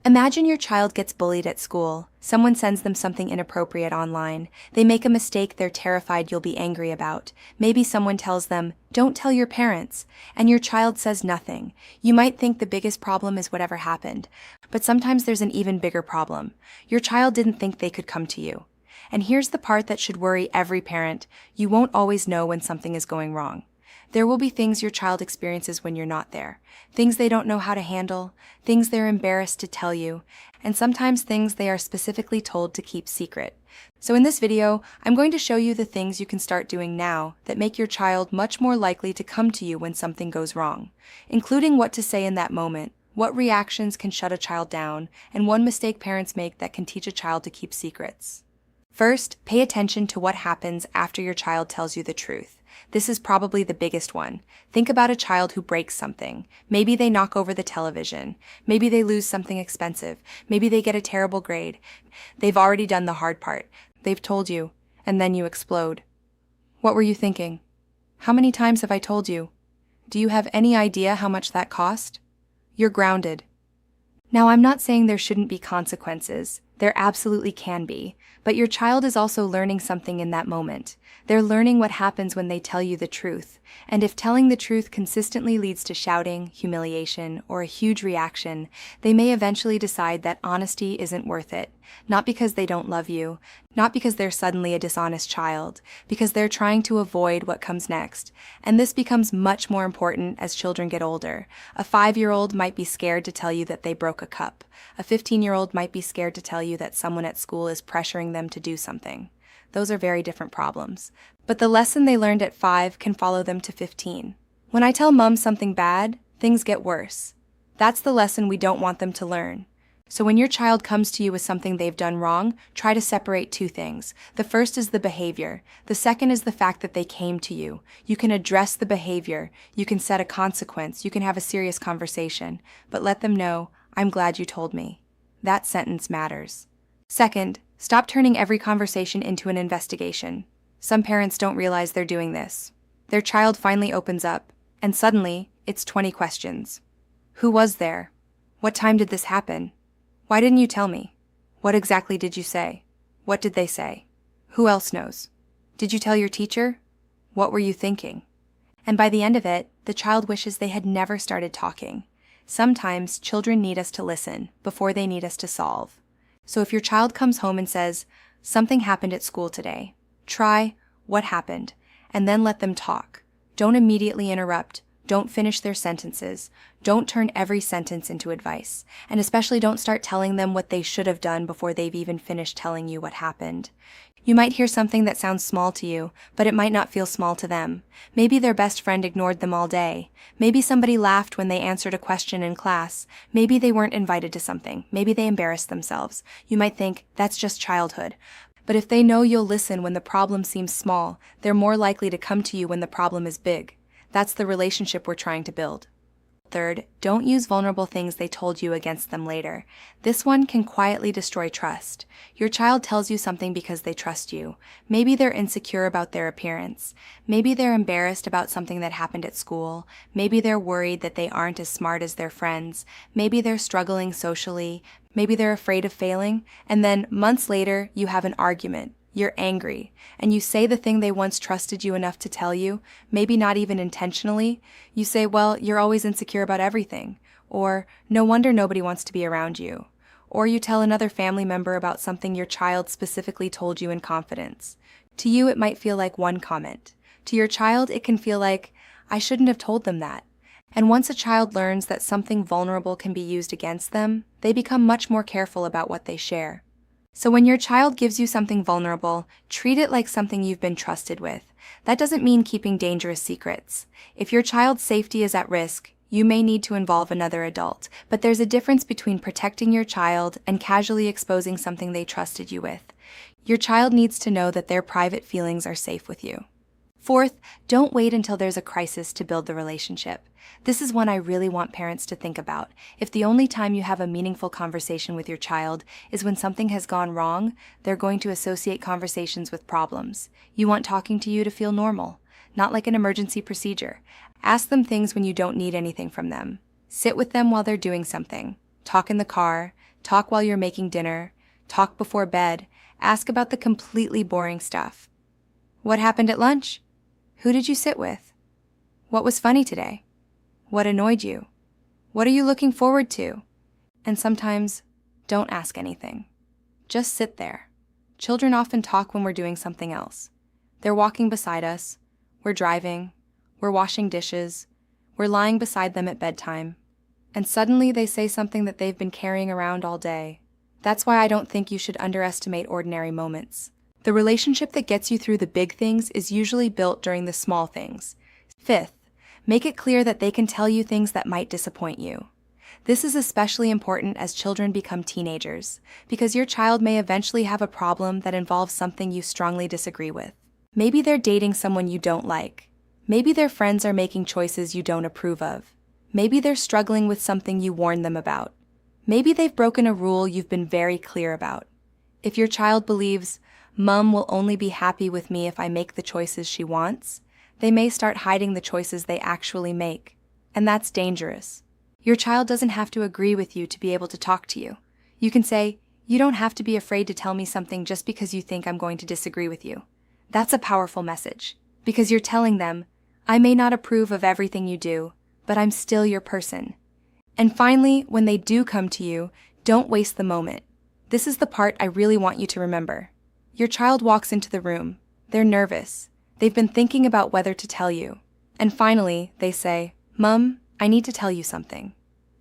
Imagine your child gets bullied at school. Someone sends them something inappropriate online. They make a mistake they're terrified you'll be angry about. Maybe someone tells them, "Don't tell your parents," and your child says nothing. You might think the biggest problem is whatever happened, but sometimes there's an even bigger problem. Your child didn't think they could come to you. And here's the part that should worry every parent: you won't always know when something is going wrong. There will be things your child experiences when you're not there, things they don't know how to handle, things they're embarrassed to tell you, and sometimes things they are specifically told to keep secret. So in this video, I'm going to show you the things you can start doing now that make your child much more likely to come to you when something goes wrong, including what to say in that moment, what reactions can shut a child down, and one mistake parents make that can teach a child to keep secrets. First, pay attention to what happens after your child tells you the truth. This is probably the biggest one. Think about a child who breaks something. Maybe they knock over the television. Maybe they lose something expensive. Maybe they get a terrible grade. They've already done the hard part. They've told you, and then you explode. What were you thinking? How many times have I told you? Do you have any idea how much that cost? You're grounded. Now, I'm not saying there shouldn't be consequences. There absolutely can be. But your child is also learning something in that moment. They're learning what happens when they tell you the truth. And if telling the truth consistently leads to shouting, humiliation, or a huge reaction, they may eventually decide that honesty isn't worth it. Not because they don't love you, not because they're suddenly a dishonest child, because they're trying to avoid what comes next. And this becomes much more important as children get older. A 5-year-old might be scared to tell you that they broke a cup. A 15-year-old might be scared to tell you that someone at school is pressuring them to do something. Those are very different problems. But the lesson they learned at 5 can follow them to 15. When I tell mom something bad, things get worse. That's the lesson we don't want them to learn. So when your child comes to you with something they've done wrong, try to separate two things. The first is the behavior. The second is the fact that they came to you. You can address the behavior. You can set a consequence. You can have a serious conversation. But let them know, "I'm glad you told me." That sentence matters. Second, stop turning every conversation into an investigation. Some parents don't realize they're doing this. Their child finally opens up, and suddenly, it's 20 questions. Who was there? What time did this happen? Why didn't you tell me? What exactly did you say? What did they say? Who else knows? Did you tell your teacher? What were you thinking? And by the end of it, the child wishes they had never started talking. Sometimes children need us to listen before they need us to solve. So if your child comes home and says, "Something happened at school today," try, "What happened?" and then let them talk. Don't immediately interrupt. Don't finish their sentences. Don't turn every sentence into advice. And especially don't start telling them what they should have done before they've even finished telling you what happened. You might hear something that sounds small to you, but it might not feel small to them. Maybe their best friend ignored them all day. Maybe somebody laughed when they answered a question in class. Maybe they weren't invited to something. Maybe they embarrassed themselves. You might think, that's just childhood. But if they know you'll listen when the problem seems small, they're more likely to come to you when the problem is big. That's the relationship we're trying to build. Third, don't use vulnerable things they told you against them later. This one can quietly destroy trust. Your child tells you something because they trust you. Maybe they're insecure about their appearance. Maybe they're embarrassed about something that happened at school. Maybe they're worried that they aren't as smart as their friends. Maybe they're struggling socially. Maybe they're afraid of failing. And then months later, you have an argument. You're angry, and you say the thing they once trusted you enough to tell you, maybe not even intentionally. You say, "Well, you're always insecure about everything," or "No wonder nobody wants to be around you." Or you tell another family member about something your child specifically told you in confidence. To you, it might feel like one comment. To your child, it can feel like, "I shouldn't have told them that." And once a child learns that something vulnerable can be used against them, they become much more careful about what they share. So when your child gives you something vulnerable, treat it like something you've been trusted with. That doesn't mean keeping dangerous secrets. If your child's safety is at risk, you may need to involve another adult. But there's a difference between protecting your child and casually exposing something they trusted you with. Your child needs to know that their private feelings are safe with you. Fourth, don't wait until there's a crisis to build the relationship. This is one I really want parents to think about. If the only time you have a meaningful conversation with your child is when something has gone wrong, they're going to associate conversations with problems. You want talking to you to feel normal, not like an emergency procedure. Ask them things when you don't need anything from them. Sit with them while they're doing something. Talk in the car. talk while you're making dinner, talk before bed, ask about the completely boring stuff. What happened at lunch? Who did you sit with? What was funny today? What annoyed you? What are you looking forward to? And sometimes, don't ask anything. Just sit there. Children often talk when we're doing something else. They're walking beside us, we're driving, we're washing dishes, we're lying beside them at bedtime, and suddenly they say something that they've been carrying around all day. That's why I don't think you should underestimate ordinary moments. The relationship that gets you through the big things is usually built during the small things. Fifth, make it clear that they can tell you things that might disappoint you. This is especially important as children become teenagers, because your child may eventually have a problem that involves something you strongly disagree with. Maybe they're dating someone you don't like. Maybe their friends are making choices you don't approve of. Maybe they're struggling with something you warned them about. Maybe they've broken a rule you've been very clear about. If your child believes, "Mom will only be happy with me if I make the choices she wants," they may start hiding the choices they actually make. And that's dangerous. Your child doesn't have to agree with you to be able to talk to you. You can say, "You don't have to be afraid to tell me something just because you think I'm going to disagree with you." That's a powerful message, because you're telling them, "I may not approve of everything you do, but I'm still your person." And finally, when they do come to you, don't waste the moment. This is the part I really want you to remember. Your child walks into the room. They're nervous. They've been thinking about whether to tell you. And finally, they say, "Mom, I need to tell you something."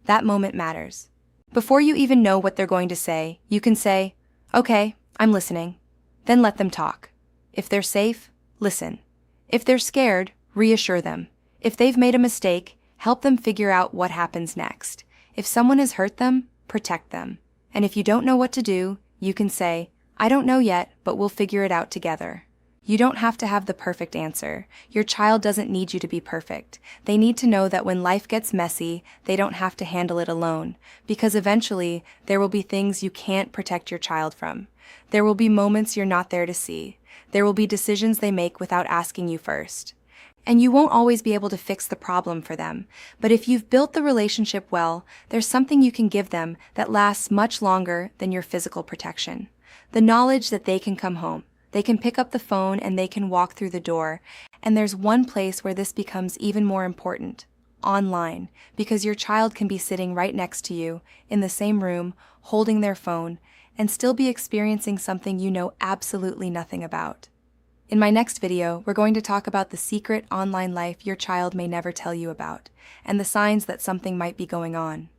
That moment matters. Before you even know what they're going to say, you can say, "Okay, I'm listening." Then let them talk. If they're safe, listen. If they're scared, reassure them. If they've made a mistake, help them figure out what happens next. If someone has hurt them, protect them. And if you don't know what to do, you can say, "I don't know yet, but we'll figure it out together." You don't have to have the perfect answer. Your child doesn't need you to be perfect. They need to know that when life gets messy, they don't have to handle it alone, because eventually there will be things you can't protect your child from. There will be moments you're not there to see. There will be decisions they make without asking you first. And you won't always be able to fix the problem for them, but if you've built the relationship well, there's something you can give them that lasts much longer than your physical protection. The knowledge that they can come home. They can pick up the phone and they can walk through the door. And there's one place where this becomes even more important: online, because your child can be sitting right next to you, in the same room, holding their phone, and still be experiencing something you know absolutely nothing about. In my next video, we're going to talk about the secret online life your child may never tell you about, and the signs that something might be going on.